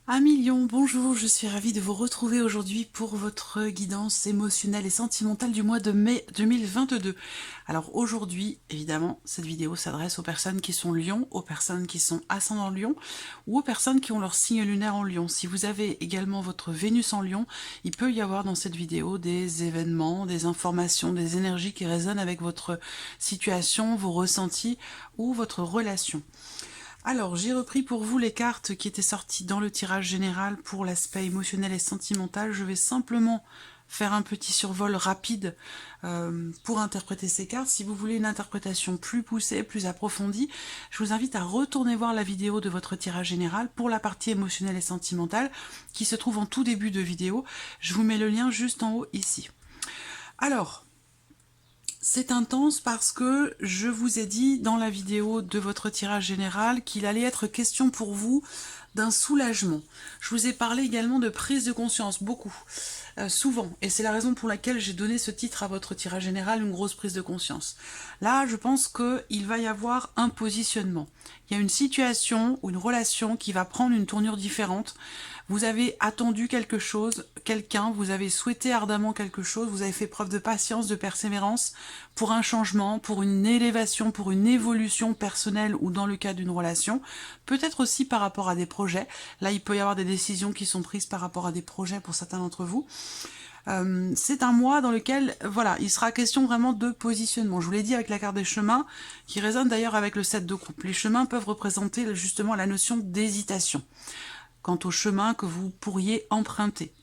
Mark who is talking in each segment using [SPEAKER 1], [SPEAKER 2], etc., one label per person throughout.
[SPEAKER 1] Amis Lion, bonjour, je suis ravie de vous retrouver aujourd'hui pour votre guidance émotionnelle et sentimentale du mois de mai 2022. Alors aujourd'hui, évidemment, cette vidéo s'adresse aux personnes qui sont Lion, aux personnes qui sont ascendant Lion ou aux personnes qui ont leur signe lunaire en Lion. Si vous avez également votre Vénus en Lion, il peut y avoir dans cette vidéo des événements, des informations, des énergies qui résonnent avec votre situation, vos ressentis ou votre relation. Alors, j'ai repris pour vous les cartes qui étaient sorties dans le tirage général pour l'aspect émotionnel et sentimental. Je vais simplement faire un petit survol rapide pour interpréter ces cartes. Si vous voulez une interprétation plus poussée, plus approfondie, je vous invite à retourner voir la vidéo de votre tirage général pour la partie émotionnelle et sentimentale qui se trouve en tout début de vidéo. Je vous mets le lien juste en haut ici. Alors, c'est intense parce que je vous ai dit dans la vidéo de votre tirage général qu'il allait être question pour vous d'un soulagement. Je vous ai parlé également de prise de conscience, beaucoup, souvent, et c'est la raison pour laquelle j'ai donné ce titre à votre tirage général, une grosse prise de conscience. Là, je pense qu'il va y avoir un positionnement. Il y a une situation ou une relation qui va prendre une tournure différente. Vous avez attendu quelque chose, quelqu'un, vous avez souhaité ardemment quelque chose, vous avez fait preuve de patience, de persévérance pour un changement, pour une élévation, pour une évolution personnelle ou dans le cadre d'une relation, peut-être aussi par rapport à des projets. Là, il peut y avoir des décisions qui sont prises par rapport à des projets pour certains d'entre vous. C'est un mois dans lequel, voilà, il sera question vraiment de positionnement. Je vous l'ai dit avec la carte des chemins, qui résonne d'ailleurs avec le 7 de coupe. Les chemins peuvent représenter justement la notion d'hésitation quant au chemin que vous pourriez emprunter.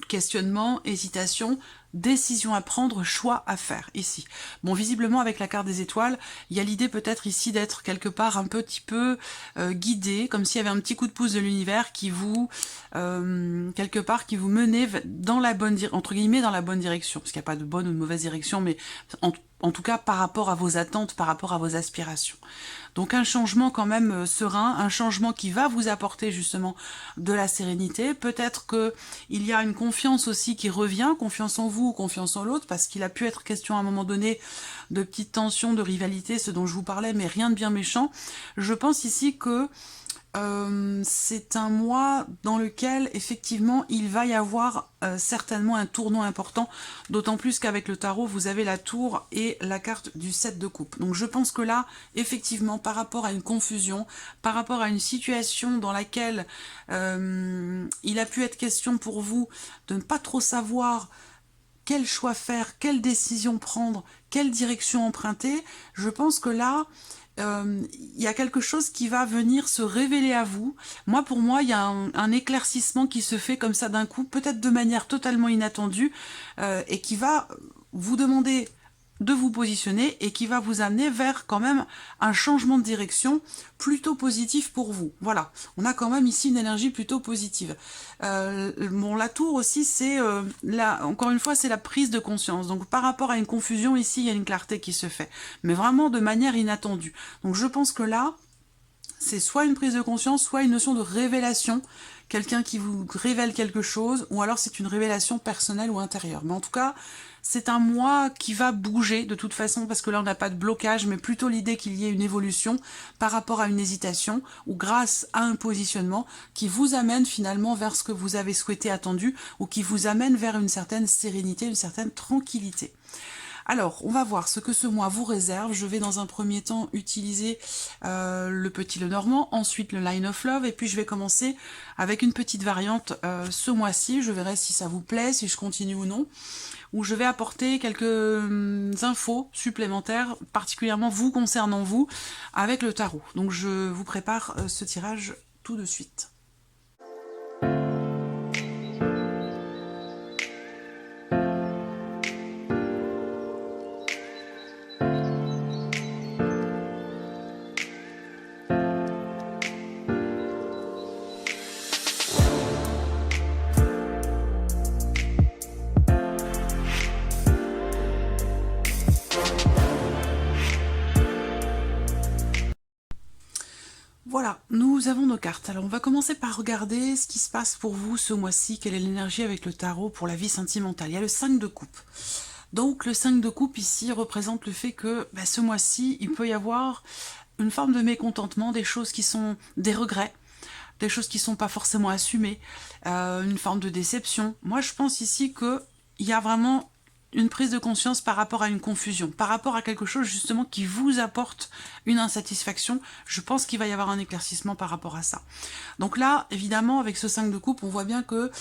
[SPEAKER 1] Questionnement, hésitation, décision à prendre, choix à faire, ici. Bon, visiblement, avec la carte des étoiles, il y a l'idée peut-être ici d'être quelque part un petit peu guidé, comme s'il y avait un petit coup de pouce de l'univers qui vous, quelque part, qui vous menait dans la bonne, entre guillemets, dans la bonne direction. Parce qu'il n'y a pas de bonne ou de mauvaise direction, mais en tout cas par rapport à vos attentes, par rapport à vos aspirations. Donc un changement quand même serein, un changement qui va vous apporter justement de la sérénité. Peut-être qu'il y a une confiance aussi qui revient, confiance en vous ou confiance en l'autre, parce qu'il a pu être question à un moment donné de petites tensions, de rivalité, ce dont je vous parlais, mais rien de bien méchant. Je pense ici que c'est un mois dans lequel effectivement il va y avoir certainement un tournant important, d'autant plus qu'avec le tarot vous avez la tour et la carte du 7 de coupe. Donc je pense que là effectivement par rapport à une confusion, par rapport à une situation dans laquelle il a pu être question pour vous de ne pas trop savoir quel choix faire, quelle décision prendre, quelle direction emprunter, je pense que là il y a quelque chose qui va venir se révéler à vous. Moi, pour moi, il y a un éclaircissement qui se fait comme ça d'un coup, peut-être de manière totalement inattendue, et qui va vous demander de vous positionner et qui va vous amener vers quand même un changement de direction plutôt positif pour vous. Voilà, on a quand même ici une énergie plutôt positive. Bon, la tour aussi, c'est, encore une fois, c'est la prise de conscience. Donc par rapport à une confusion, ici, il y a une clarté qui se fait, mais vraiment de manière inattendue. Donc je pense que là, c'est soit une prise de conscience, soit une notion de révélation, quelqu'un qui vous révèle quelque chose, ou alors c'est une révélation personnelle ou intérieure. Mais en tout cas, c'est un mois qui va bouger de toute façon, parce que là on n'a pas de blocage, mais plutôt l'idée qu'il y ait une évolution par rapport à une hésitation, ou grâce à un positionnement qui vous amène finalement vers ce que vous avez souhaité, attendu, ou qui vous amène vers une certaine sérénité, une certaine tranquillité. Alors, on va voir ce que ce mois vous réserve. Je vais dans un premier temps utiliser le petit Lenormand, ensuite le Line of Love, et puis je vais commencer avec une petite variante ce mois-ci. Je verrai si ça vous plaît, si je continue ou non, où je vais apporter quelques infos supplémentaires, particulièrement vous concernant vous, avec le tarot. Donc je vous prépare ce tirage tout de suite. Voilà, nous avons nos cartes. Alors on va commencer par regarder ce qui se passe pour vous ce mois-ci, quelle est l'énergie avec le tarot pour la vie sentimentale. Il y a le 5 de coupe. Donc le 5 de coupe ici représente le fait que ce mois-ci, il peut y avoir une forme de mécontentement, des choses qui sont des regrets, des choses qui sont pas forcément assumées, une forme de déception. Moi, je pense ici que il y a vraiment une prise de conscience par rapport à une confusion, par rapport à quelque chose justement qui vous apporte une insatisfaction. Je pense qu'il va y avoir un éclaircissement par rapport à ça. Donc là, évidemment, avec ce 5 de coupe, on voit bien que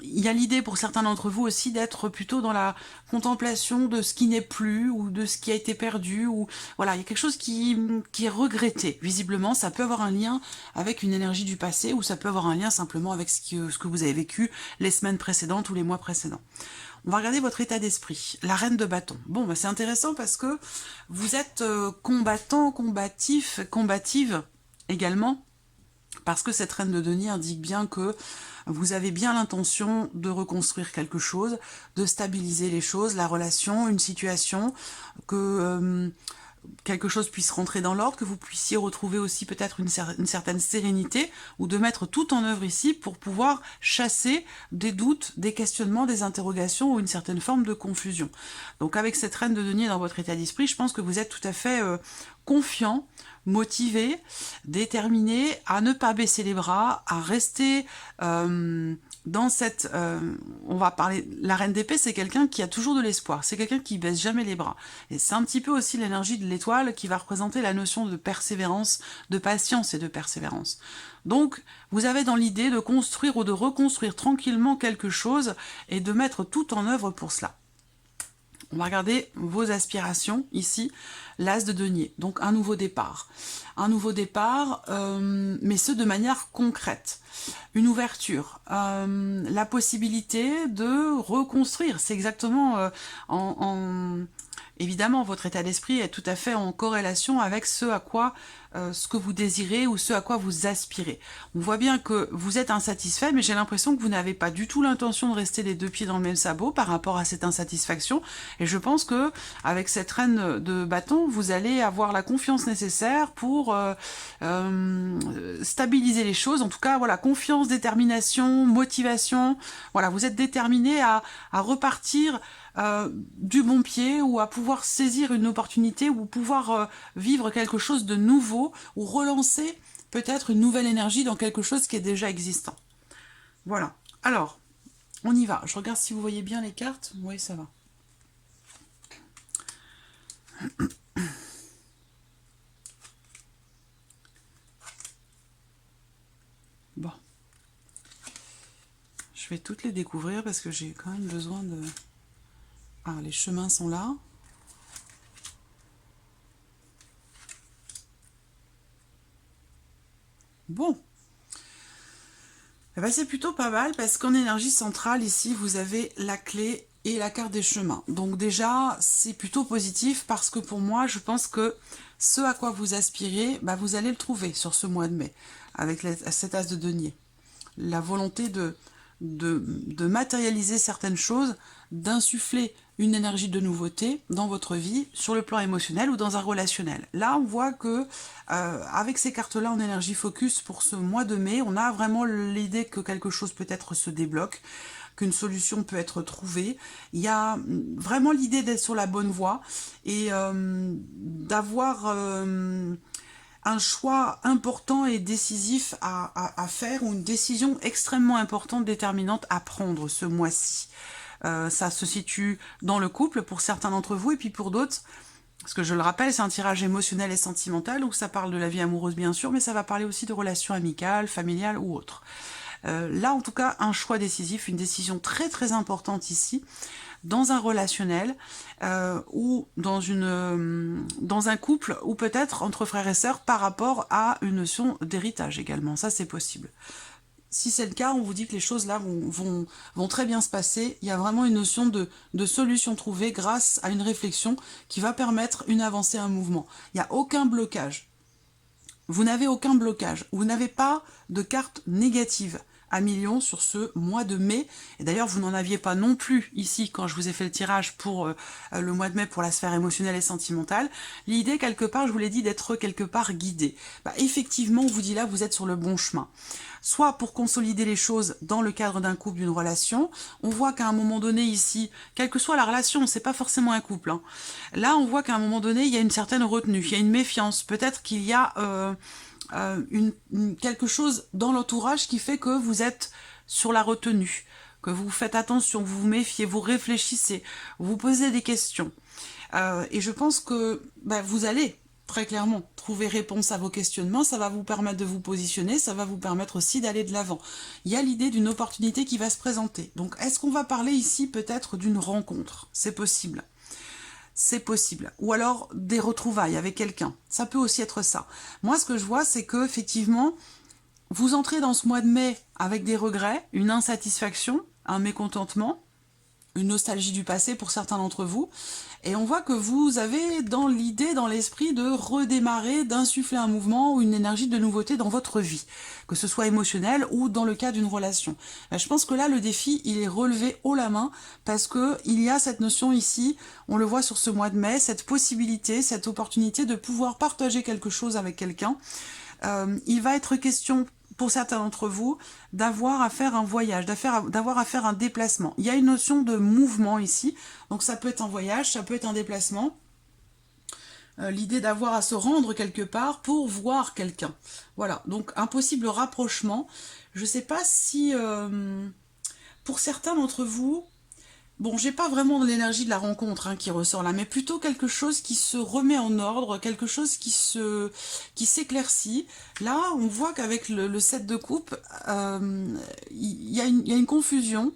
[SPEAKER 1] il y a l'idée pour certains d'entre vous aussi d'être plutôt dans la contemplation de ce qui n'est plus ou de ce qui a été perdu. Ou voilà, il y a quelque chose qui est regretté. Visiblement, ça peut avoir un lien avec une énergie du passé ou ça peut avoir un lien simplement avec ce que vous avez vécu les semaines précédentes ou les mois précédents. On va regarder votre état d'esprit. La reine de bâton. Bon, c'est intéressant parce que vous êtes combattant, combatif, combative également. Parce que cette reine de denier indique bien que vous avez bien l'intention de reconstruire quelque chose, de stabiliser les choses, la relation, une situation, que quelque chose puisse rentrer dans l'ordre, que vous puissiez retrouver aussi peut-être une certaine sérénité, ou de mettre tout en œuvre ici pour pouvoir chasser des doutes, des questionnements, des interrogations ou une certaine forme de confusion. Donc avec cette reine de denier dans votre état d'esprit, je pense que vous êtes tout à fait confiant, motivé, déterminé à ne pas baisser les bras, à rester dans cette... on va parler... La reine d'épée, c'est quelqu'un qui a toujours de l'espoir. C'est quelqu'un qui baisse jamais les bras. Et c'est un petit peu aussi l'énergie de l'étoile qui va représenter la notion de persévérance, de patience et de persévérance. Donc, vous avez dans l'idée de construire ou de reconstruire tranquillement quelque chose et de mettre tout en œuvre pour cela. On va regarder vos aspirations ici, l'as de denier, donc un nouveau départ. Un nouveau départ, mais ce de manière concrète. Une ouverture, la possibilité de reconstruire. C'est exactement évidemment, votre état d'esprit est tout à fait en corrélation avec ce à quoi, ce que vous désirez ou ce à quoi vous aspirez. On voit bien que vous êtes insatisfait, mais j'ai l'impression que vous n'avez pas du tout l'intention de rester les deux pieds dans le même sabot par rapport à cette insatisfaction. Et je pense que avec cette reine de bâton, vous allez avoir la confiance nécessaire pour stabiliser les choses. En tout cas, voilà, confiance, détermination, motivation. Voilà, vous êtes déterminé à repartir du bon pied ou à pouvoir saisir une opportunité ou pouvoir vivre quelque chose de nouveau ou relancer peut-être une nouvelle énergie dans quelque chose qui est déjà existant. Voilà. Alors, on y va. Je regarde si vous voyez bien les cartes. Oui, ça va. Bon. Je vais toutes les découvrir parce que j'ai quand même besoin de... Ah, les chemins sont là. Bon. Eh ben, c'est plutôt pas mal parce qu'en énergie centrale, ici, vous avez la clé et la carte des chemins. Donc déjà, c'est plutôt positif parce que pour moi, je pense que ce à quoi vous aspirez, vous allez le trouver sur ce mois de mai avec cet as de denier. La volonté de matérialiser certaines choses, d'insuffler une énergie de nouveauté dans votre vie, sur le plan émotionnel ou dans un relationnel. Là, on voit que avec ces cartes-là en énergie focus pour ce mois de mai, on a vraiment l'idée que quelque chose peut-être se débloque, qu'une solution peut être trouvée. Il y a vraiment l'idée d'être sur la bonne voie et d'avoir... un choix important et décisif à faire ou une décision extrêmement importante, déterminante à prendre ce mois-ci. Ça se situe dans le couple pour certains d'entre vous et puis pour d'autres, parce que je le rappelle, c'est un tirage émotionnel et sentimental où ça parle de la vie amoureuse bien sûr, mais ça va parler aussi de relations amicales, familiales ou autres. Là en tout cas, un choix décisif, une décision très très importante ici, dans un relationnel ou dans un couple ou peut-être entre frères et sœurs par rapport à une notion d'héritage également, ça c'est possible. Si c'est le cas, on vous dit que les choses là vont très bien se passer. Il y a vraiment une notion de solution trouvée grâce à une réflexion qui va permettre une avancée, un mouvement. Il n'y a aucun blocage. Vous n'avez aucun blocage. Vous n'avez pas de carte négative à millions sur ce mois de mai. Et d'ailleurs, vous n'en aviez pas non plus ici quand je vous ai fait le tirage pour le mois de mai pour la sphère émotionnelle et sentimentale. L'idée, quelque part, je vous l'ai dit, d'être quelque part guidé. Effectivement, on vous dit là, vous êtes sur le bon chemin. Soit pour consolider les choses dans le cadre d'un couple, d'une relation. On voit qu'à un moment donné ici, quelle que soit la relation, c'est pas forcément un couple. Là, on voit qu'à un moment donné, il y a une certaine retenue, il y a une méfiance. Peut-être qu'il y a quelque chose dans l'entourage qui fait que vous êtes sur la retenue, que vous faites attention, vous vous méfiez, vous réfléchissez, vous posez des questions. Et je pense que vous allez très clairement trouver réponse à vos questionnements, ça va vous permettre de vous positionner, ça va vous permettre aussi d'aller de l'avant. Il y a l'idée d'une opportunité qui va se présenter. Donc est-ce qu'on va parler ici peut-être d'une rencontre? C'est possible. C'est possible. Ou alors des retrouvailles avec quelqu'un. Ça peut aussi être ça. Moi, ce que je vois, c'est que effectivement, vous entrez dans ce mois de mai avec des regrets, une insatisfaction, un mécontentement, une nostalgie du passé pour certains d'entre vous. Et on voit que vous avez dans l'idée, dans l'esprit de redémarrer, d'insuffler un mouvement ou une énergie de nouveauté dans votre vie, que ce soit émotionnel ou dans le cas d'une relation. Je pense que là, le défi, il est relevé haut la main parce que il y a cette notion ici, on le voit sur ce mois de mai, cette possibilité, cette opportunité de pouvoir partager quelque chose avec quelqu'un. Il va être question pour certains d'entre vous, d'avoir à faire un voyage, d'avoir à faire un déplacement. Il y a une notion de mouvement ici, donc ça peut être un voyage, ça peut être un déplacement. L'idée d'avoir à se rendre quelque part pour voir quelqu'un. Voilà, donc un possible rapprochement. Je ne sais pas si, pour certains d'entre vous, bon, j'ai pas vraiment de l'énergie de la rencontre qui ressort là, mais plutôt quelque chose qui se remet en ordre, quelque chose qui s'éclaircit. Là, on voit qu'avec le 7 de coupe, il y a une confusion.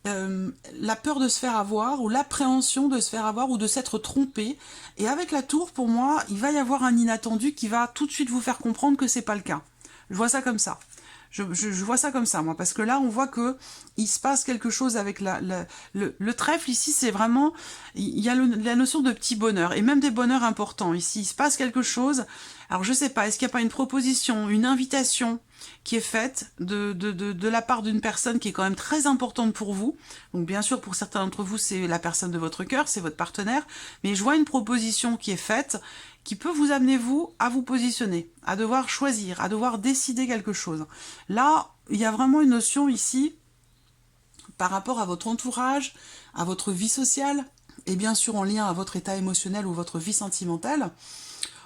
[SPEAKER 1] La peur de se faire avoir, ou l'appréhension de se faire avoir, ou de s'être trompé. Et avec la tour, pour moi, il va y avoir un inattendu qui va tout de suite vous faire comprendre que c'est pas le cas. Je vois ça comme ça. Je vois ça comme ça, moi, parce que là, on voit que il se passe quelque chose avec le trèfle. Ici, c'est vraiment... Il y a la notion de petit bonheur, et même des bonheurs importants. Ici, il se passe quelque chose. Alors, je sais pas, est-ce qu'il n'y a pas une proposition, une invitation qui est faite de la part d'une personne qui est quand même très importante pour vous. Donc, bien sûr, pour certains d'entre vous, c'est la personne de votre cœur, c'est votre partenaire. Mais je vois une proposition qui est faite qui peut vous amener, vous, à vous positionner, à devoir choisir, à devoir décider quelque chose. Là, il y a vraiment une notion ici, par rapport à votre entourage, à votre vie sociale, et bien sûr en lien à votre état émotionnel ou votre vie sentimentale.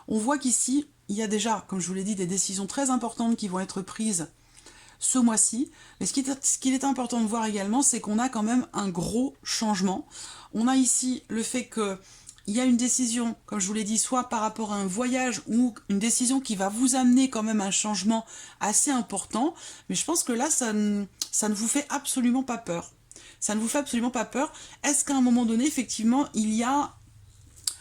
[SPEAKER 1] On voit qu'ici, il y a déjà, comme je vous l'ai dit, des décisions très importantes qui vont être prises ce mois-ci. Mais ce qu'il est important de voir également, c'est qu'on a quand même un gros changement. On a ici le fait que il y a une décision, comme je vous l'ai dit, soit par rapport à un voyage ou une décision qui va vous amener quand même un changement assez important. Mais je pense que là, ça ne vous fait absolument pas peur. Ça ne vous fait absolument pas peur. Est-ce qu'à un moment donné, effectivement, il y a...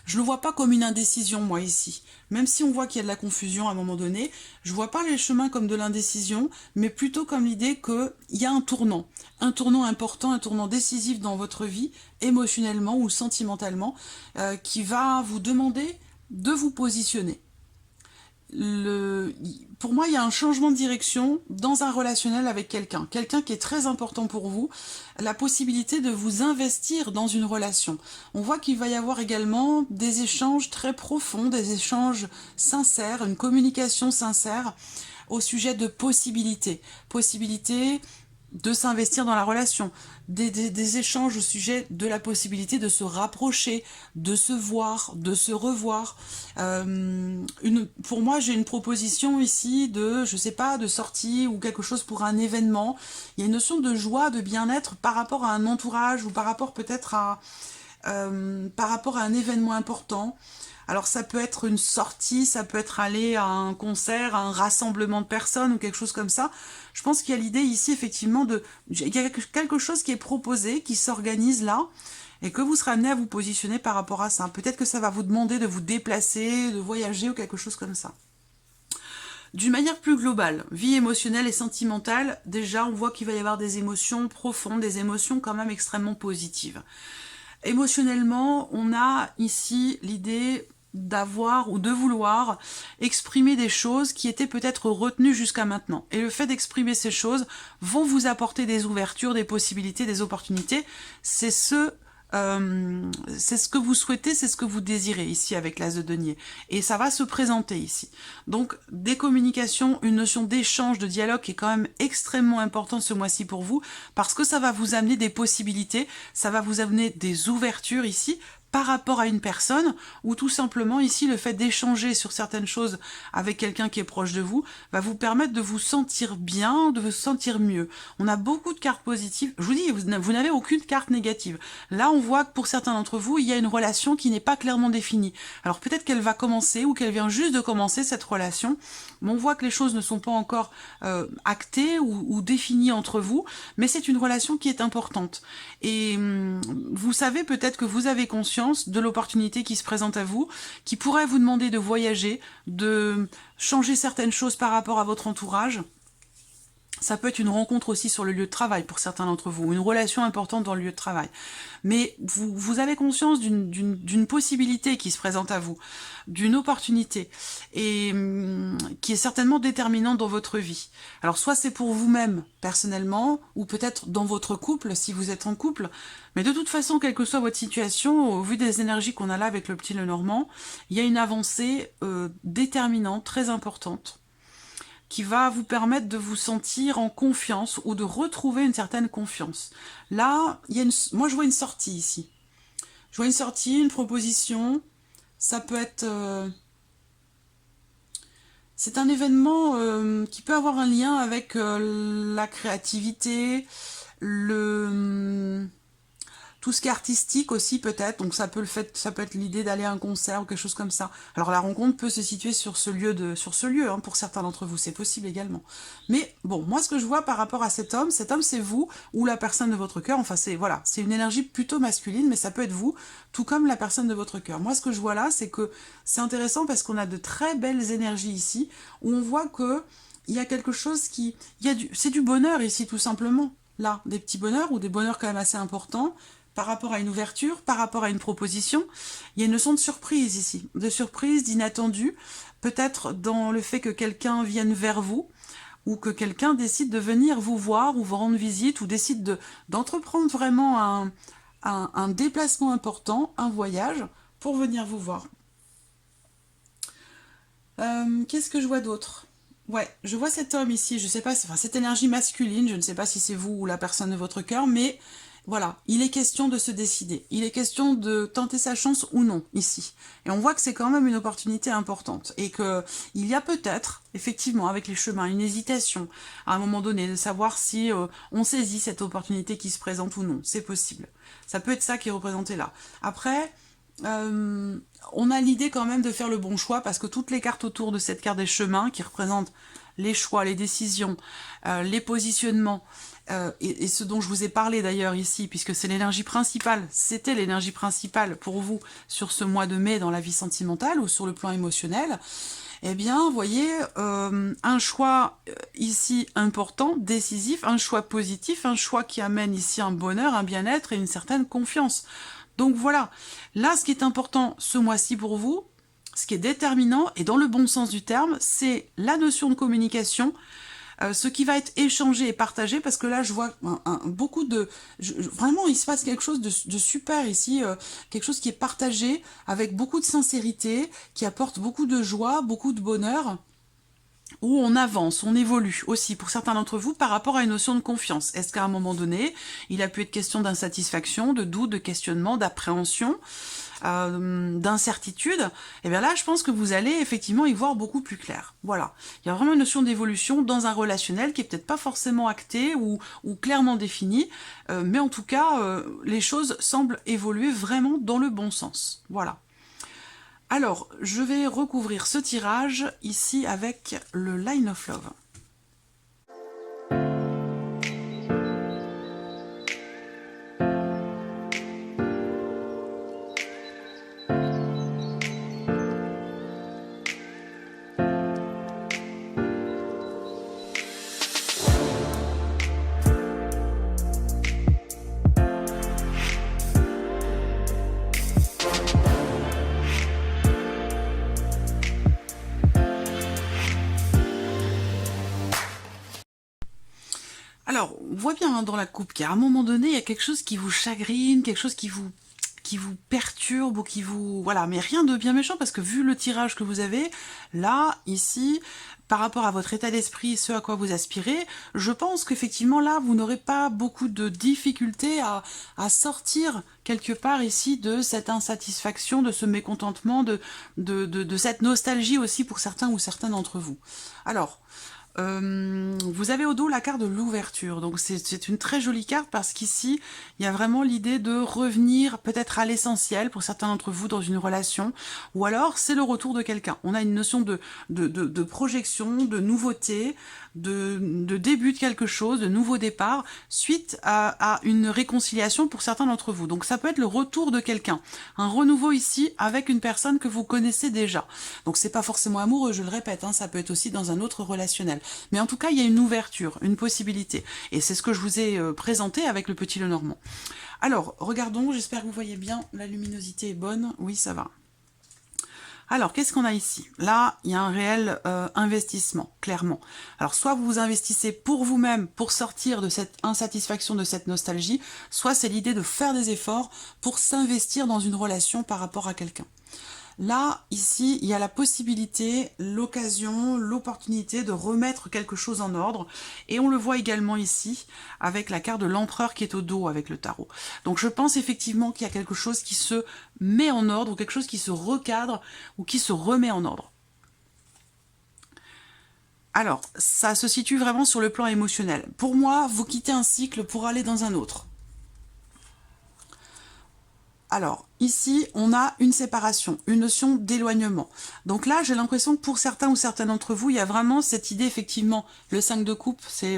[SPEAKER 1] Je ne le vois pas comme une indécision, moi, ici. Même si on voit qu'il y a de la confusion à un moment donné, je ne vois pas les chemins comme de l'indécision, mais plutôt comme l'idée qu'il y a un tournant important, un tournant décisif dans votre vie, émotionnellement ou sentimentalement, qui va vous demander de vous positionner. Pour moi, il y a un changement de direction dans un relationnel avec quelqu'un qui est très important pour vous, la possibilité de vous investir dans une relation. On voit qu'il va y avoir également des échanges très profonds, des échanges sincères, une communication sincère au sujet de possibilités de s'investir dans la relation, des échanges au sujet de la possibilité de se rapprocher, de se voir, de se revoir. Pour moi, j'ai une proposition ici de, je sais pas, de sortie ou quelque chose pour un événement. Il y a une notion de joie, de bien-être par rapport à un entourage ou par rapport peut-être à un événement important. Alors ça peut être une sortie, ça peut être aller à un concert, à un rassemblement de personnes ou quelque chose comme ça. Je pense qu'il y a l'idée ici effectivement il y a quelque chose qui est proposé, qui s'organise là, et que vous serez amené à vous positionner par rapport à ça. Peut-être que ça va vous demander de vous déplacer, de voyager ou quelque chose comme ça. D'une manière plus globale, vie émotionnelle et sentimentale, déjà on voit qu'il va y avoir des émotions profondes, des émotions quand même extrêmement positives. Émotionnellement, on a ici l'idée d'avoir ou de vouloir exprimer des choses qui étaient peut-être retenues jusqu'à maintenant. Et le fait d'exprimer ces choses vont vous apporter des ouvertures, des possibilités, des opportunités. C'est ce que vous souhaitez, c'est ce que vous désirez ici avec l'As de denier. Et ça va se présenter ici. Donc, des communications, une notion d'échange, de dialogue qui est quand même extrêmement importante ce mois-ci pour vous, parce que ça va vous amener des possibilités, ça va vous amener des ouvertures ici, par rapport à une personne, ou tout simplement ici le fait d'échanger sur certaines choses avec quelqu'un qui est proche de vous va vous permettre de vous sentir bien, de vous sentir mieux. On a beaucoup de cartes positives. Je vous dis, vous n'avez aucune carte négative. Là, on voit que pour certains d'entre vous, il y a une relation qui n'est pas clairement définie. Alors peut-être qu'elle va commencer ou qu'elle vient juste de commencer cette relation, mais on voit que les choses ne sont pas encore actées ou définies entre vous, mais c'est une relation qui est importante. Et vous savez peut-être que vous avez conscience de l'opportunité qui se présente à vous, qui pourrait vous demander de voyager, de changer certaines choses par rapport à votre entourage. Ça peut être une rencontre aussi sur le lieu de travail pour certains d'entre vous, une relation importante dans le lieu de travail. Mais vous avez conscience d'une possibilité qui se présente à vous, d'une opportunité, et qui est certainement déterminante dans votre vie. Alors soit c'est pour vous-même, personnellement, ou peut-être dans votre couple, si vous êtes en couple, mais de toute façon, quelle que soit votre situation, au vu des énergies qu'on a là avec le petit Lenormand, il y a une avancée déterminante, très importante, qui va vous permettre de vous sentir en confiance ou de retrouver une certaine confiance. Là, moi je vois une sortie ici. Je vois une sortie, une proposition. Ça peut être... c'est un événement qui peut avoir un lien avec la créativité, tout ce qui est artistique aussi peut-être, donc ça peut être l'idée d'aller à un concert ou quelque chose comme ça. Alors la rencontre peut se situer sur ce lieu, hein, pour certains d'entre vous, c'est possible également. Mais bon, moi ce que je vois par rapport à cet homme c'est vous ou la personne de votre cœur, enfin c'est une énergie plutôt masculine, mais ça peut être vous, tout comme la personne de votre cœur. Moi ce que je vois là, c'est que c'est intéressant parce qu'on a de très belles énergies ici, où on voit que il y a quelque chose c'est du bonheur ici tout simplement. Là, des petits bonheurs ou des bonheurs quand même assez importants, par rapport à une ouverture, par rapport à une proposition. Il y a une notion de surprise ici, de surprise, d'inattendu, peut-être dans le fait que quelqu'un vienne vers vous, ou que quelqu'un décide de venir vous voir, ou vous rendre visite, ou décide d'entreprendre vraiment un déplacement important, un voyage, pour venir vous voir. Qu'est-ce que je vois d'autre ? Ouais, je vois cet homme ici, je sais pas, enfin cette énergie masculine, je ne sais pas si c'est vous ou la personne de votre cœur, mais voilà, il est question de se décider, il est question de tenter sa chance ou non, ici. Et on voit que c'est quand même une opportunité importante, et que il y a peut-être, effectivement, avec les chemins, une hésitation, à un moment donné, de savoir si on saisit cette opportunité qui se présente ou non, c'est possible. Ça peut être ça qui est représenté là. Après... on a l'idée quand même de faire le bon choix parce que toutes les cartes autour de cette carte des chemins qui représentent les choix, les décisions, les positionnements et ce dont je vous ai parlé d'ailleurs ici puisque c'est l'énergie principale, c'était l'énergie principale pour vous sur ce mois de mai dans la vie sentimentale ou sur le plan émotionnel. Eh bien, vous voyez, un choix ici important, décisif, un choix positif, un choix qui amène ici un bonheur, un bien-être et une certaine confiance. Donc voilà, là ce qui est important ce mois-ci pour vous, ce qui est déterminant et dans le bon sens du terme, c'est la notion de communication, ce qui va être échangé et partagé, parce que là je vois beaucoup de... vraiment il se passe quelque chose de super ici, quelque chose qui est partagé avec beaucoup de sincérité, qui apporte beaucoup de joie, beaucoup de bonheur, où on avance, on évolue aussi pour certains d'entre vous par rapport à une notion de confiance. Est-ce qu'à un moment donné, il a pu être question d'insatisfaction, de doute, de questionnement, d'appréhension, d'incertitude? Et bien là, je pense que vous allez effectivement y voir beaucoup plus clair. Voilà. Il y a vraiment une notion d'évolution dans un relationnel qui est peut-être pas forcément acté ou clairement défini, mais en tout cas, les choses semblent évoluer vraiment dans le bon sens. Voilà. Alors, je vais recouvrir ce tirage ici avec le Line of Love. On voit bien dans la coupe qu'à un moment donné, il y a quelque chose qui vous chagrine, quelque chose qui qui vous perturbe ou qui vous... Voilà, mais rien de bien méchant parce que vu le tirage que vous avez, là, ici, par rapport à votre état d'esprit, ce à quoi vous aspirez, je pense qu'effectivement là, vous n'aurez pas beaucoup de difficultés à sortir quelque part ici de cette insatisfaction, de ce mécontentement, de cette nostalgie aussi pour certains ou certaines d'entre vous. Alors, vous avez au dos la carte de l'ouverture, donc c'est une très jolie carte parce qu'ici il y a vraiment l'idée de revenir peut-être à l'essentiel pour certains d'entre vous dans une relation, ou alors c'est le retour de quelqu'un. On a une notion de projection, de nouveauté, de début de quelque chose, de nouveau départ, suite à une réconciliation pour certains d'entre vous. Donc ça peut être le retour de quelqu'un, un renouveau ici avec une personne que vous connaissez déjà. Donc c'est pas forcément amoureux, je le répète, hein, ça peut être aussi dans un autre relationnel. Mais en tout cas, il y a une ouverture, une possibilité. Et c'est ce que je vous ai présenté avec le petit Lenormand. Alors, regardons, j'espère que vous voyez bien, la luminosité est bonne. Oui, ça va. Alors, qu'est-ce qu'on a ici? Là, il y a un réel investissement, clairement. Alors, soit vous vous investissez pour vous-même, pour sortir de cette insatisfaction, de cette nostalgie, soit c'est l'idée de faire des efforts pour s'investir dans une relation par rapport à quelqu'un. Là, ici, il y a la possibilité, l'occasion, l'opportunité de remettre quelque chose en ordre. Et on le voit également ici, avec la carte de l'empereur qui est au dos avec le tarot. Donc je pense effectivement qu'il y a quelque chose qui se met en ordre, ou quelque chose qui se recadre, ou qui se remet en ordre. Alors, ça se situe vraiment sur le plan émotionnel. Pour moi, vous quittez un cycle pour aller dans un autre. Alors, ici, on a une séparation, une notion d'éloignement. Donc là, j'ai l'impression que pour certains ou certaines d'entre vous, il y a vraiment cette idée, effectivement, le 5 de coupe, c'est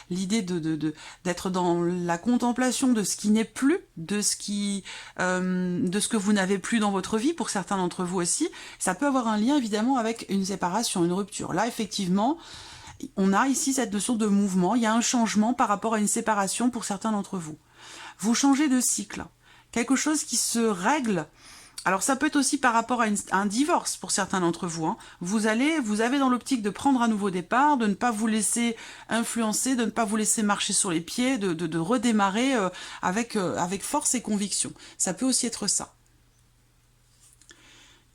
[SPEAKER 1] l'idée d'être dans la contemplation de ce qui n'est plus, de ce que vous n'avez plus dans votre vie, pour certains d'entre vous aussi. Ça peut avoir un lien, évidemment, avec une séparation, une rupture. Là, effectivement, on a ici cette notion de mouvement, il y a un changement par rapport à une séparation pour certains d'entre vous. Vous changez de cycle. Quelque chose qui se règle. Alors ça peut être aussi par rapport à un divorce pour certains d'entre vous. Hein. Vous avez dans l'optique de prendre un nouveau départ, de ne pas vous laisser influencer, de ne pas vous laisser marcher sur les pieds, de redémarrer avec force et conviction. Ça peut aussi être ça.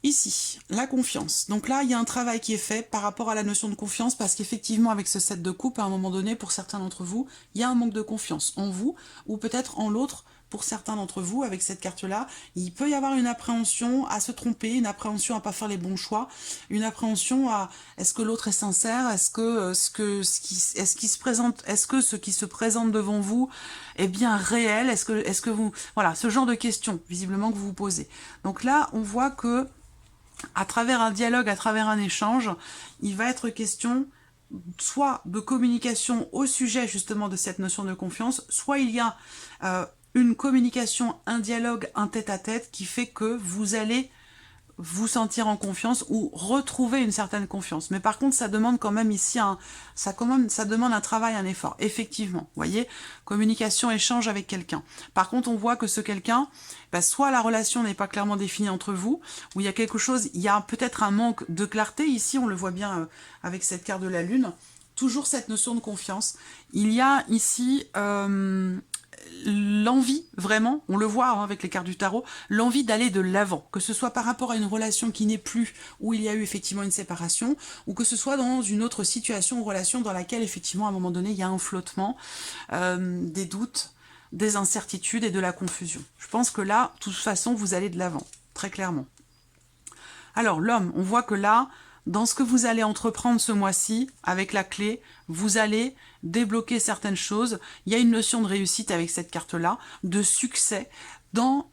[SPEAKER 1] Ici, la confiance. Donc là, il y a un travail qui est fait par rapport à la notion de confiance parce qu'effectivement, avec ce 7 de coupe, à un moment donné, pour certains d'entre vous, il y a un manque de confiance en vous ou peut-être en l'autre. Pour certains d'entre vous, avec cette carte-là, il peut y avoir une appréhension à se tromper, une appréhension à pas faire les bons choix, une appréhension à est-ce que l'autre est sincère, est-ce que ce qui se présente devant vous est bien réel, est-ce que vous, voilà, ce genre de questions visiblement que vous vous posez. Donc là, on voit que à travers un dialogue, à travers un échange, il va être question soit de communication au sujet justement de cette notion de confiance, soit il y a une communication, un dialogue, un tête-à-tête qui fait que vous allez vous sentir en confiance ou retrouver une certaine confiance. Mais par contre, ça demande quand même ici ça demande un travail, un effort. Effectivement, vous voyez, communication, échange avec quelqu'un. Par contre, on voit que ce quelqu'un, soit la relation n'est pas clairement définie entre vous, ou il y a quelque chose, il y a peut-être un manque de clarté. Ici, on le voit bien avec cette carte de la Lune. Toujours cette notion de confiance. Il y a ici l'envie, vraiment, on le voit hein, avec les cartes du tarot, l'envie d'aller de l'avant, que ce soit par rapport à une relation qui n'est plus, où il y a eu effectivement une séparation, ou que ce soit dans une autre situation ou relation dans laquelle effectivement à un moment donné il y a un flottement, des doutes, des incertitudes et de la confusion. Je pense que là, de toute façon, vous allez de l'avant, très clairement. Alors l'homme, on voit que là, dans ce que vous allez entreprendre ce mois-ci, avec la clé, vous allez débloquer certaines choses. Il y a une notion de réussite avec cette carte-là, de succès dans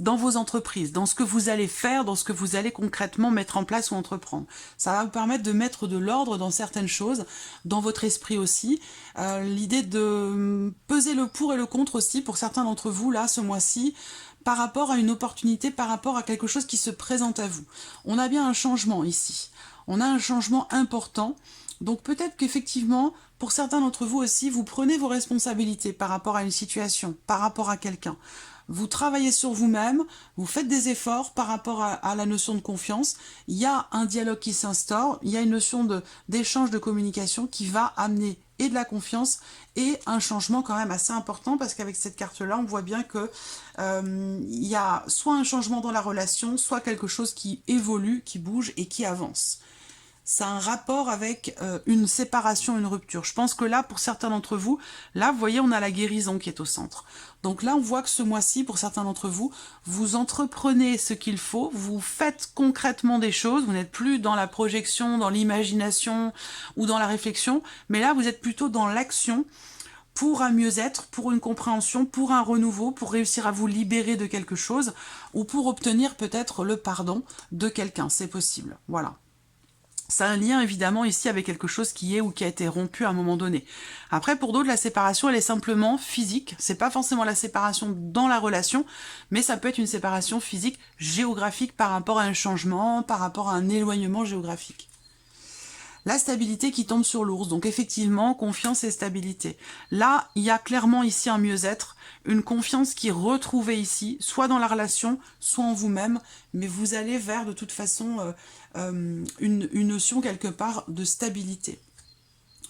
[SPEAKER 1] vos entreprises, dans ce que vous allez faire, dans ce que vous allez concrètement mettre en place ou entreprendre. Ça va vous permettre de mettre de l'ordre dans certaines choses, dans votre esprit aussi. L'idée de peser le pour et le contre aussi, pour certains d'entre vous, là, ce mois-ci, par rapport à une opportunité, par rapport à quelque chose qui se présente à vous. On a bien un changement ici. On a un changement important. Donc peut-être qu'effectivement, pour certains d'entre vous aussi, vous prenez vos responsabilités par rapport à une situation, par rapport à quelqu'un. Vous travaillez sur vous-même, vous faites des efforts par rapport à la notion de confiance. Il y a un dialogue qui s'instaure, il y a une notion d'échange, de communication qui va amener et de la confiance et un changement quand même assez important parce qu'avec cette carte-là, on voit bien que il y a soit un changement dans la relation, soit quelque chose qui évolue, qui bouge et qui avance. Ça a un rapport avec une séparation, une rupture. Je pense que là, pour certains d'entre vous, là, vous voyez, on a la guérison qui est au centre. Donc là, on voit que ce mois-ci, pour certains d'entre vous, vous entreprenez ce qu'il faut, vous faites concrètement des choses, vous n'êtes plus dans la projection, dans l'imagination ou dans la réflexion, mais là, vous êtes plutôt dans l'action pour un mieux-être, pour une compréhension, pour un renouveau, pour réussir à vous libérer de quelque chose ou pour obtenir peut-être le pardon de quelqu'un. C'est possible. Voilà. Ça a un lien évidemment ici avec quelque chose qui est ou qui a été rompu à un moment donné. Après, pour d'autres, la séparation, elle est simplement physique. C'est pas forcément la séparation dans la relation, mais ça peut être une séparation physique, géographique par rapport à un changement, par rapport à un éloignement géographique. La stabilité qui tombe sur l'ours, donc effectivement, confiance et stabilité. Là, il y a clairement ici un mieux-être, une confiance qui est retrouvée ici, soit dans la relation, soit en vous-même, mais vous allez vers de toute façon une notion quelque part de stabilité.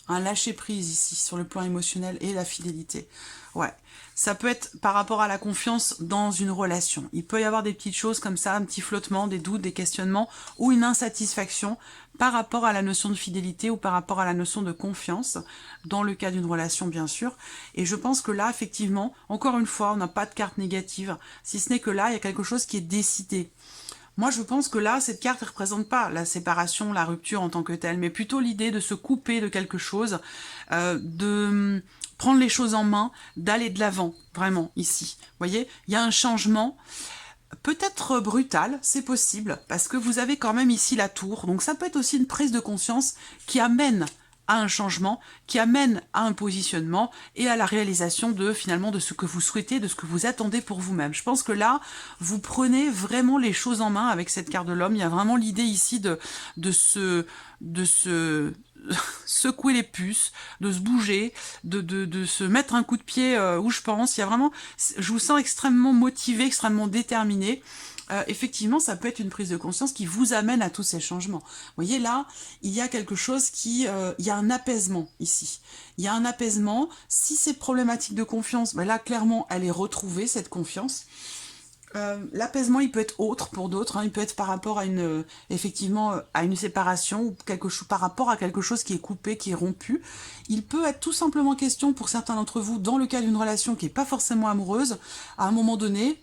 [SPEAKER 1] Un lâcher-prise ici, sur le plan émotionnel et la fidélité. Ouais, ça peut être par rapport à la confiance dans une relation. Il peut y avoir des petites choses comme ça, un petit flottement, des doutes, des questionnements, ou une insatisfaction par rapport à la notion de fidélité ou par rapport à la notion de confiance, dans le cas d'une relation bien sûr. Et je pense que là, effectivement, encore une fois, on n'a pas de carte négative, si ce n'est que là, il y a quelque chose qui est décidé. Moi, je pense que là, cette carte ne représente pas la séparation, la rupture en tant que telle, mais plutôt l'idée de se couper de quelque chose, de prendre les choses en main, d'aller de l'avant, vraiment, ici. Vous voyez, il y a un changement, peut-être brutal, c'est possible, parce que vous avez quand même ici la tour, donc ça peut être aussi une prise de conscience qui amène à un changement, qui amène à un positionnement et à la réalisation de finalement de ce que vous souhaitez, de ce que vous attendez pour vous-même. Je pense que là, vous prenez vraiment les choses en main avec cette carte de l'homme. Il y a vraiment l'idée ici de se secouer les puces, de se bouger, de se mettre un coup de pied où je pense. Il y a vraiment, je vous sens extrêmement motivé, extrêmement déterminé. Effectivement, ça peut être une prise de conscience qui vous amène à tous ces changements. Vous voyez, là, il y a quelque chose qui... il y a un apaisement ici. Il y a un apaisement. Si c'est problématique de confiance, ben là, clairement, elle est retrouvée, cette confiance. L'apaisement, il peut être autre pour d'autres. Hein. Il peut être par rapport à une... effectivement, à une séparation ou quelque chose, par rapport à quelque chose qui est coupé, qui est rompu. Il peut être tout simplement question, pour certains d'entre vous, dans le cas d'une relation qui n'est pas forcément amoureuse, à un moment donné,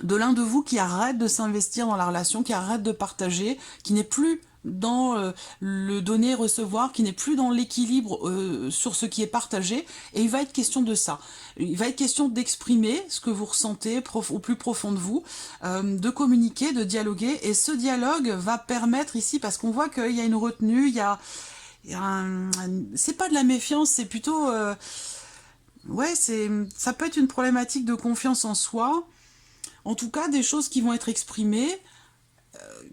[SPEAKER 1] de l'un de vous qui arrête de s'investir dans la relation, qui arrête de partager, qui n'est plus dans le donner-recevoir, qui n'est plus dans l'équilibre sur ce qui est partagé, et il va être question de ça. Il va être question d'exprimer ce que vous ressentez au plus profond de vous, de communiquer, de dialoguer, et ce dialogue va permettre ici, parce qu'on voit qu'il y a une retenue, c'est pas de la méfiance, c'est plutôt... ouais, ça peut être une problématique de confiance en soi. En tout cas, des choses qui vont être exprimées,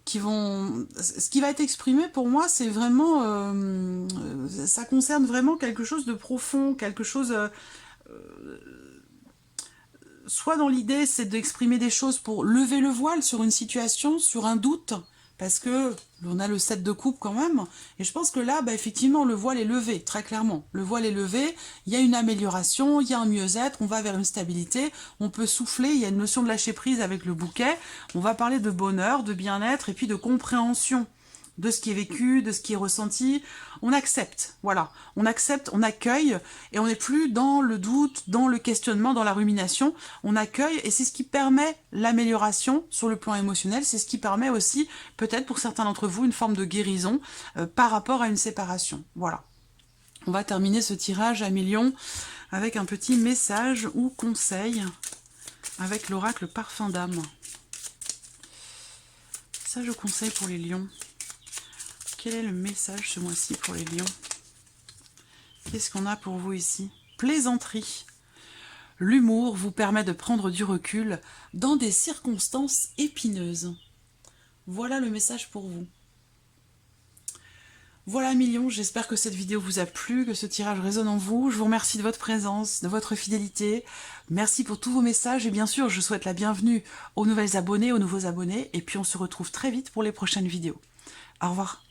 [SPEAKER 1] ce qui va être exprimé pour moi, c'est vraiment... ça concerne vraiment quelque chose de profond, quelque chose... soit dans l'idée, c'est d'exprimer des choses pour lever le voile sur une situation, sur un doute, parce que on a le 7 de coupe quand même, et je pense que là, bah, effectivement, le voile est levé, très clairement. Le voile est levé, il y a une amélioration, il y a un mieux-être, on va vers une stabilité, on peut souffler, il y a une notion de lâcher-prise avec le bouquet, on va parler de bonheur, de bien-être, et puis de compréhension de ce qui est vécu, de ce qui est ressenti. On accepte, voilà. On accepte, on accueille, et on n'est plus dans le doute, dans le questionnement, dans la rumination. On accueille, et c'est ce qui permet l'amélioration sur le plan émotionnel. C'est ce qui permet aussi, peut-être pour certains d'entre vous, une forme de guérison par rapport à une séparation. Voilà. On va terminer ce tirage à millions avec un petit message ou conseil avec l'oracle Parfum d'âme. Ça, je conseille pour les lions. Quel est le message ce mois-ci pour les lions? Qu'est-ce qu'on a pour vous ici? Plaisanterie. L'humour vous permet de prendre du recul dans des circonstances épineuses. Voilà le message pour vous. Voilà millions, j'espère que cette vidéo vous a plu, que ce tirage résonne en vous. Je vous remercie de votre présence, de votre fidélité. Merci pour tous vos messages et bien sûr, je souhaite la bienvenue aux nouvelles abonnées, aux nouveaux abonnés. Et puis on se retrouve très vite pour les prochaines vidéos. Au revoir.